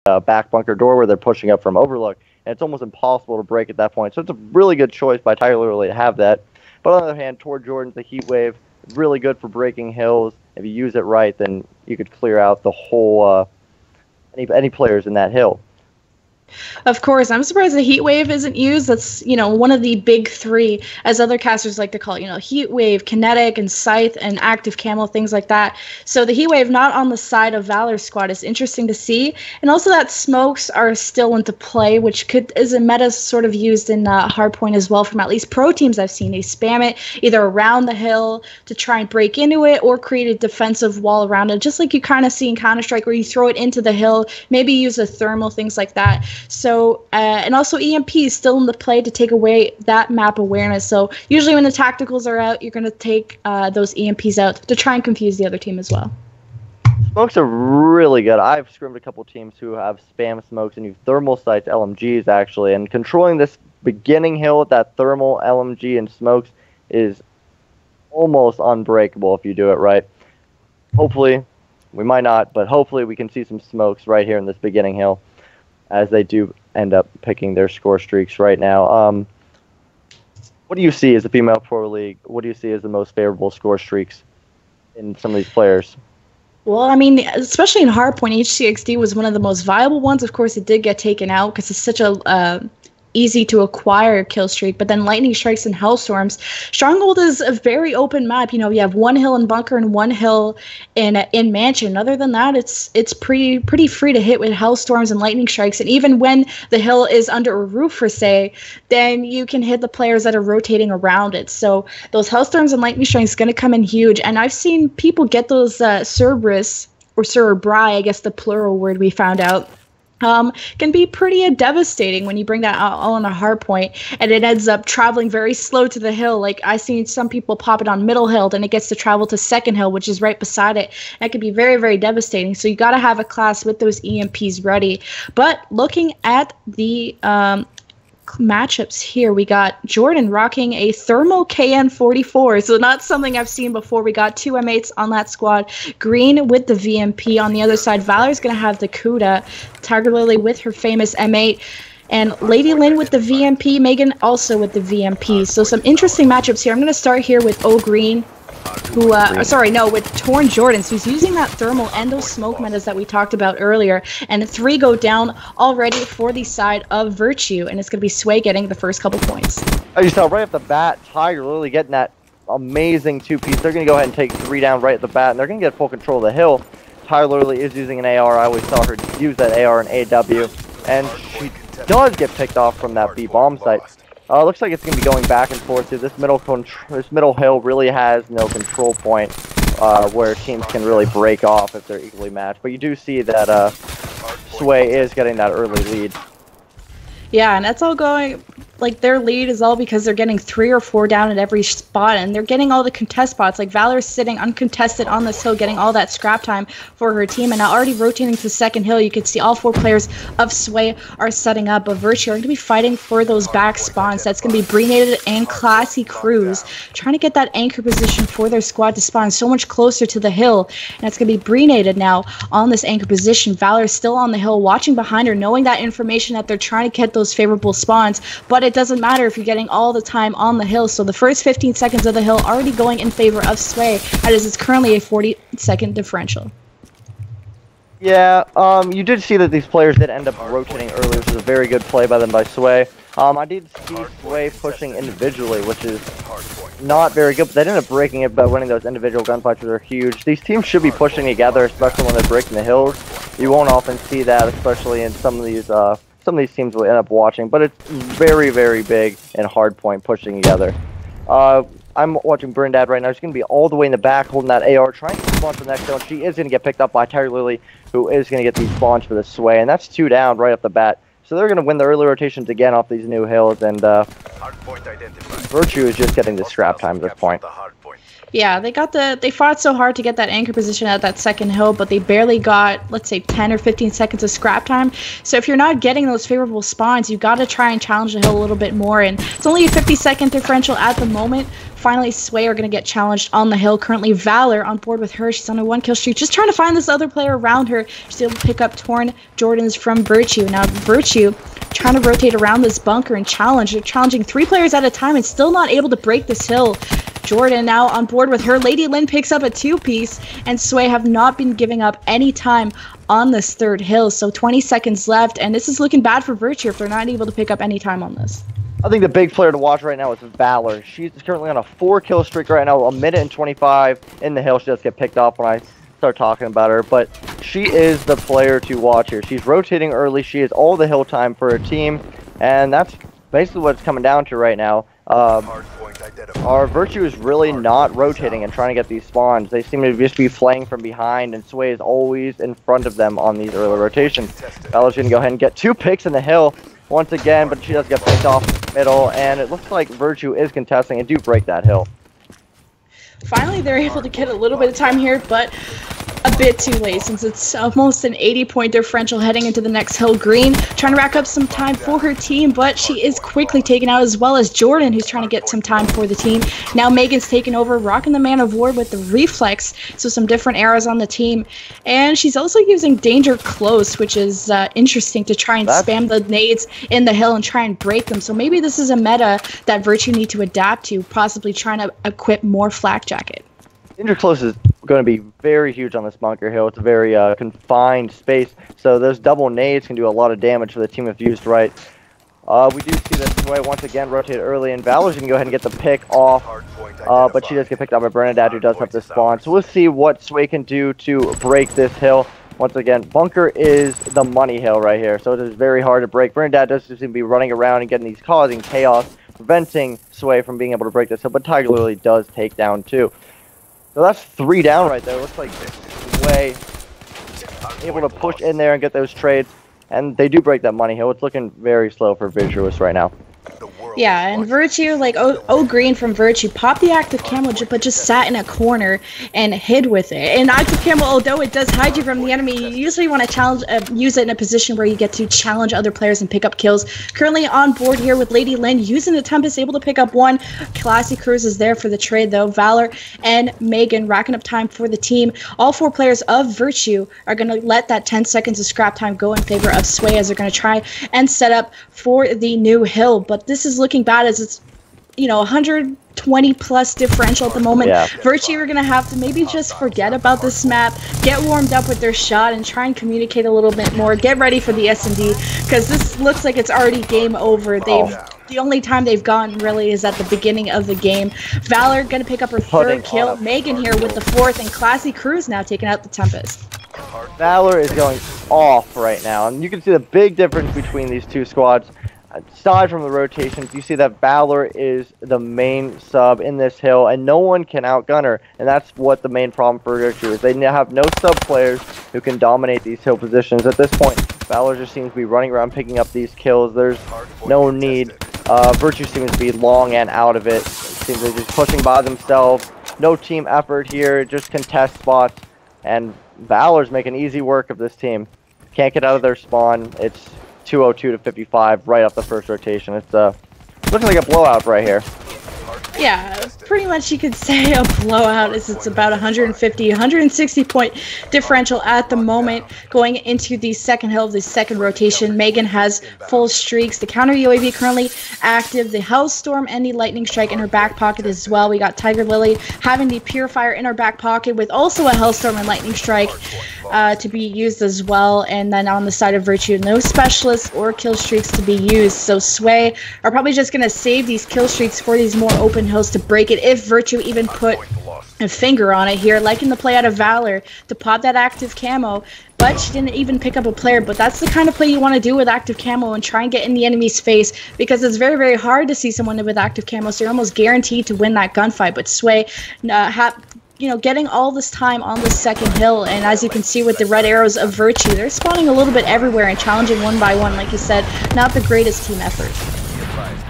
back bunker door where they're pushing up from Overlook, and it's almost impossible to break at that point. So it's a really good choice by Tiger Lily to have that. But on the other hand, Tor Jordan's the Heat Wave, really good for breaking hills. If you use it right, then you could clear out the whole any players in that hill. Of course, I'm surprised the Heat Wave isn't used. That's, one of the big three, as other casters like to call it, Heat Wave, Kinetic, and Scythe, and Active Camo, things like that. So the Heat Wave not on the side of Valor's squad is interesting to see. And also that smokes are still into play, which is a meta sort of used in Hardpoint as well from at least pro teams I've seen. They spam it either around the hill to try and break into it or create a defensive wall around it, just like you kind of see in Counter-Strike where you throw it into the hill, maybe use a thermal, things like that. So, and also EMP is still in the play to take away that map awareness. So usually when the tacticals are out, you're going to take those EMPs out to try and confuse the other team as well. Smokes are really good. I've scrimmed a couple teams who have spam smokes and use thermal sights, LMGs actually, and controlling this beginning hill with that thermal LMG and smokes is almost unbreakable if you do it right. Hopefully, we might not, but hopefully we can see some smokes right here in this beginning hill, as they do end up picking their score streaks right now. What do you see as the female pro league? What do you see as the most favorable score streaks in some of these players? Well, I mean, especially in Hardpoint, HCXD was one of the most viable ones. Of course, it did get taken out because it's such a easy to acquire kill streak, but then Lightning Strikes and Hellstorms. Stronghold is a very open map. You have one hill in Bunker and one hill in Mansion. Other than that, it's pretty free to hit with Hellstorms and Lightning Strikes. And even when the hill is under a roof, per se, then you can hit the players that are rotating around it. So those Hellstorms and Lightning Strikes going to come in huge. And I've seen people get those Cerberus, or Cerebri, I guess the plural word we found out, can be pretty devastating when you bring that all on a hard point, and it ends up traveling very slow to the hill. Like, I seen some people pop it on middle hill, then it gets to travel to second hill, which is right beside it. That can be very, very devastating. So you got to have a class with those EMPs ready. But looking at the matchups here, we got Jordan rocking a thermal KN44, so not something I've seen before. We got two M8s on that squad. Green with the VMP on the other side. Valor's gonna have the Kuda. Tiger Lily with her famous M8, and Lady Lynn with the VMP. Megan also with the VMP. So some interesting matchups here. I'm gonna start here with O Green, who, with Torn Jordans, who's using that thermal and those smoke metas that we talked about earlier. And 3 go down already for the side of Virtue, and it's going to be Sway getting the first couple points. As you saw right off the bat, Tiger Lily getting that amazing 2-piece. They're going to go ahead and take 3 down right at the bat, and they're going to get full control of the hill. Tiger Lily is using an AR. I always saw her use that AR and AW, and she does get picked off from that B-bomb site. Looks like it's going to be going back and forth here. This middle hill really has no control point where teams can really break off if they're equally matched. But you do see that Sway is getting that early lead. Yeah, and that's all going, like, their lead is all because they're getting 3 or 4 down at every spot, and they're getting all the contest spots. Like, Valor's sitting uncontested on this hill, getting all that scrap time for her team, and now already rotating to second hill. You can see all 4 players of Sway are setting up, but Virtue are going to be fighting for those back spawns. That's going to be Breenated and Classy Cruz, trying to get that anchor position for their squad to spawn so much closer to the hill, and it's going to be Breenated now on this anchor position. Valor is still on the hill, watching behind her, knowing that information that they're trying to get those favorable spawns, but it doesn't matter if you're getting all the time on the hill. So the first 15 seconds of the hill already going in favor of Sway, as it's currently a 40-second differential. Yeah, you did see that these players did end up rotating earlier, which is a very good play by them by Sway. I did see Sway pushing individually, which is not very good, but they ended up breaking it by winning those individual gunfights, which are huge. These teams should be pushing together, especially when they're breaking the hills. You won't often see that, especially in some of these teams will end up watching, but it's very, very big in Hardpoint pushing together. I'm watching Brindad right now. She's going to be all the way in the back holding that AR, trying to spawn to the next zone. She is going to get picked up by Tiger Lily, who is going to get these spawns for the Sway, and that's 2 down right off the bat. So they're going to win the early rotations again off these new hills, and Virtue is just getting the scrap time at this point. Yeah, they fought so hard to get that anchor position at that second hill, but they barely got, let's say, 10 or 15 seconds of scrap time. So if you're not getting those favorable spawns, you got to try and challenge the hill a little bit more. And it's only a 50-second differential at the moment. Finally, Sway are going to get challenged on the hill. Currently, Valor on board with her. She's on a 1-kill streak, just trying to find this other player around her. She's able to pick up Torn Jordans from Virtue. Now, Virtue trying to rotate around this bunker and challenge. They're challenging 3 players at a time and still not able to break this hill. Jordan now on board with her. Lady Lynn picks up a 2-piece, and Sway have not been giving up any time on this third hill. So 20 seconds left, and this is looking bad for Virtue if they're not able to pick up any time on this. I think the big player to watch right now is Valor. She's currently on a 4-kill streak right now, 1:25 in the hill. She does get picked off when I start talking about her, but she is the player to watch here. She's rotating early. She has all the hill time for her team, and that's basically what it's coming down to right now. Our Virtue is really not rotating and trying to get these spawns. They seem to just be flaying from behind, and Sway is always in front of them on these early rotations. Valor's going to go ahead and get 2 picks in the hill once again, but she does get picked off in the middle, and it looks like Virtue is contesting and do break that hill. Finally, they're able to get a little bit of time here, but a bit too late since it's almost an 80-point differential heading into the next hill. Green trying to rack up some time for her team, but she is quickly taken out, as well as Jordan, who's trying to get some time for the team. Now Megan's taken over, rocking the Man of War with the reflex, so some different arrows on the team. And she's also using Danger Close, which is interesting to try and spam the nades in the hill and try and break them. So maybe this is a meta that Virtue need to adapt to, possibly trying to equip more Flak Jacket. Danger Close is going to be very huge on this bunker hill. It's a very confined space, so those double nades can do a lot of damage for the team if used right. We do see that Sway once again rotate early, and Valor's going to go ahead and get the pick off, but she does get picked up by Bernadette, who does have the spawn. So we'll see what Sway can do to break this hill. Once again, bunker is the money hill right here, so it is very hard to break. Bernadette does seem to be running around and getting these, causing chaos, preventing Sway from being able to break this hill, but Tiger Lily does take down 2. So that's 3 down right there. Looks like Sway able to push in there and get those trades. And they do break that money hill. It's looking very slow for Virtuous right now. Yeah, and Virtue, like Green from Virtue, popped the active camo, but just sat in a corner and hid with it. And active camo, although it does hide you from the enemy, you usually want to challenge, use it in a position where you get to challenge other players and pick up kills. Currently on board here with Lady Lynn, using the Tempest, able to pick up 1. Classy Cruz is there for the trade, though. Valor and Megan racking up time for the team. All 4 players of Virtue are going to let that 10 seconds of scrap time go in favor of Sway, as they're going to try and set up for the new hill. But this is looking bad, as it's 120 plus differential at the moment. Yeah. Virtue are gonna have to maybe just forget about this map, get warmed up with their shot, and try and communicate a little bit more. Get ready for the S&D, because this looks like it's already game over. The only time they've gotten really is at the beginning of the game. Valor gonna pick up her 3rd kill. Megan here with the 4th, and Classy Cruz now taking out the Tempest. Valor is going off right now, and you can see the big difference between these 2 squads. Aside from the rotations, you see that Valor is the main sub in this hill, and no one can outgun her, and that's what the main problem for Virtue is. They have no sub players who can dominate these hill positions. At this point, Valor just seems to be running around picking up these kills. There's no need. Virtue seems to be long and out of it. It seems they're just pushing by themselves. No team effort here, just contest spots, and Valor's making easy work of this team. Can't get out of their spawn. It's 202 to 55 right off the first rotation. It's looking like a blowout right here. Yeah, pretty much you could say a blowout, as it's about 150, 160 point differential at the moment going into the second hill of the second rotation. Megan has full streaks. The counter UAV currently active. The Hellstorm and the Lightning Strike in her back pocket as well. We got Tiger Lily having the Purifier in her back pocket with also a Hellstorm and Lightning Strike to be used as well. And then on the side of Virtue, no specialists or kill streaks to be used. So Sway are probably just going to save these kill streaks for these more open hills to break it, if Virtue even put a finger on it here, liking the play out of Valor to pop that active camo, but she didn't even pick up a player. But that's the kind of play you want to do with active camo and try and get in the enemy's face, because it's very, very hard to see someone with active camo, so you're almost guaranteed to win that gunfight. But Sway getting all this time on the second hill, and as you can see with the red arrows of Virtue, they're spawning a little bit everywhere and challenging one by one. Like you said, not the greatest team effort.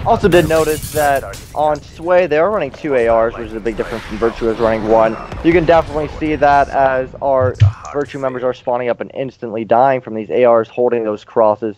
Also did notice that on Sway they are running 2 ARs, which is a big difference from Virtue is running 1. You can definitely see that as our Virtue members are spawning up and instantly dying from these ARs holding those crosses.